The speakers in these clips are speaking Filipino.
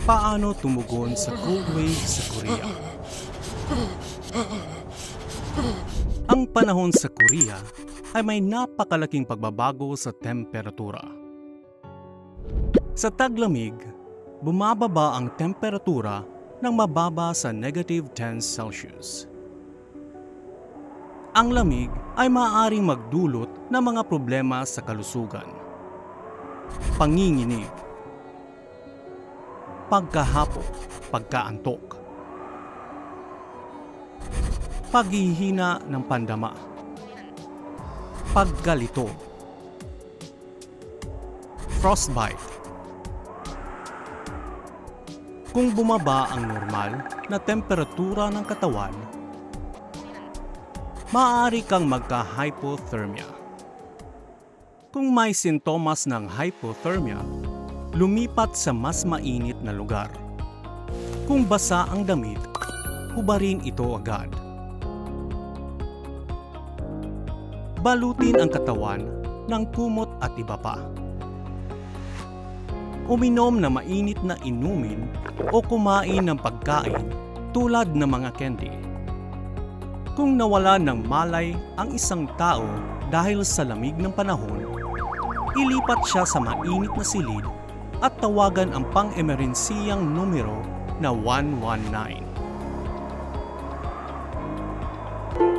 Paano tumugon sa cold wave sa Korea? Ang panahon sa Korea ay may napakalaking pagbabago sa temperatura. Sa taglamig, bumababa ang temperatura ng mababa sa -10°C. Ang lamig ay maaaring magdulot ng mga problema sa kalusugan. Panginginig, pagkahapok, pagkaantok, paghihina ng pandama, pagkalito, frostbite. Kung bumaba ang normal na temperatura ng katawan, maaari kang magka-hypothermia. Kung may sintomas ng hypothermia, lumipat sa mas mainit na lugar. Kung basa ang damit, hubarin ito agad. Balutin ang katawan ng kumot at iba pa. Uminom na mainit na inumin o kumain ng pagkain tulad ng mga candy. Kung nawala ng malay ang isang tao dahil sa lamig ng panahon, ilipat siya sa mainit na silid at tawagan ang pang-emersiyang numero na 119.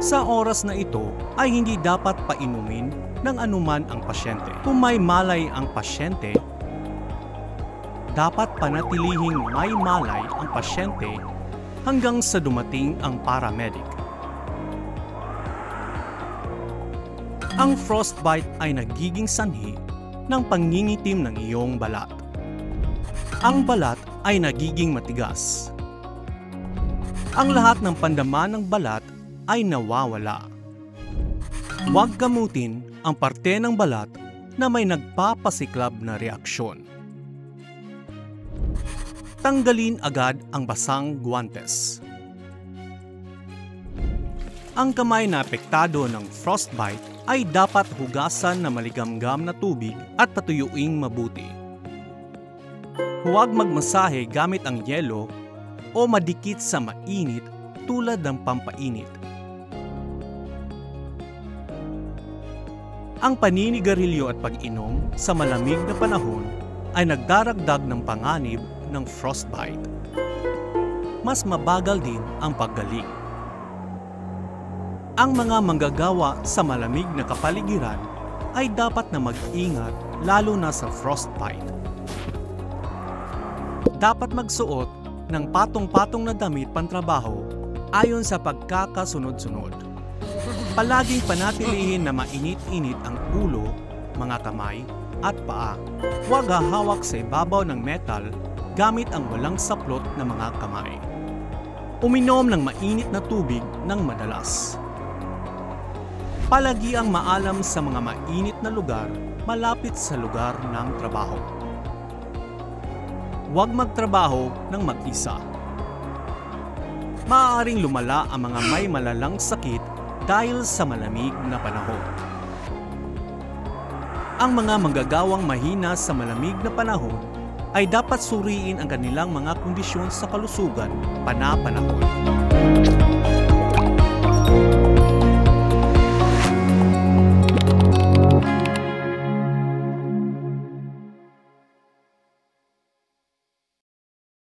Sa oras na ito ay hindi dapat painumin ng anuman ang pasyente. Kung may malay ang pasyente, dapat panatilihing may malay ang pasyente hanggang sa dumating ang paramedic. Ang frostbite ay nagiging sanhi ng pangingitim ng iyong balat. Ang balat ay nagiging matigas. Ang lahat ng pandama ng balat ay nawawala. Huwag gamutin ang parte ng balat na may nagpapasiklab na reaksyon. Tanggalin agad ang basang guwantes. Ang kamay na apektado ng frostbite ay dapat hugasan na maligamgam na tubig at patuyuing mabuti. Huwag magmasahe gamit ang yelo o madikit sa mainit tulad ng pampainit. Ang paninigarilyo at pag-inom sa malamig na panahon ay nagdaragdag ng panganib ng frostbite. Mas mabagal din ang paggaling. Ang mga manggagawa sa malamig na kapaligiran ay dapat na mag-ingat lalo na sa frostbite. Dapat magsuot ng patong-patong na damit pantrabaho ayon sa pagkakasunod-sunod. Palaging panatilihin na mainit-init ang ulo, mga kamay at paa. Huwag hahawak sa ibabaw ng metal gamit ang walang saplot na mga kamay. Uminom ng mainit na tubig ng madalas. Palagi ang maalam sa mga mainit na lugar malapit sa lugar ng trabaho. Huwag magtrabaho ng mag-isa. Maaaring lumala ang mga may malalang sakit dahil sa malamig na panahon. Ang mga manggagawang mahina sa malamig na panahon ay dapat suriin ang kanilang mga kondisyon sa kalusugan pana-panahon.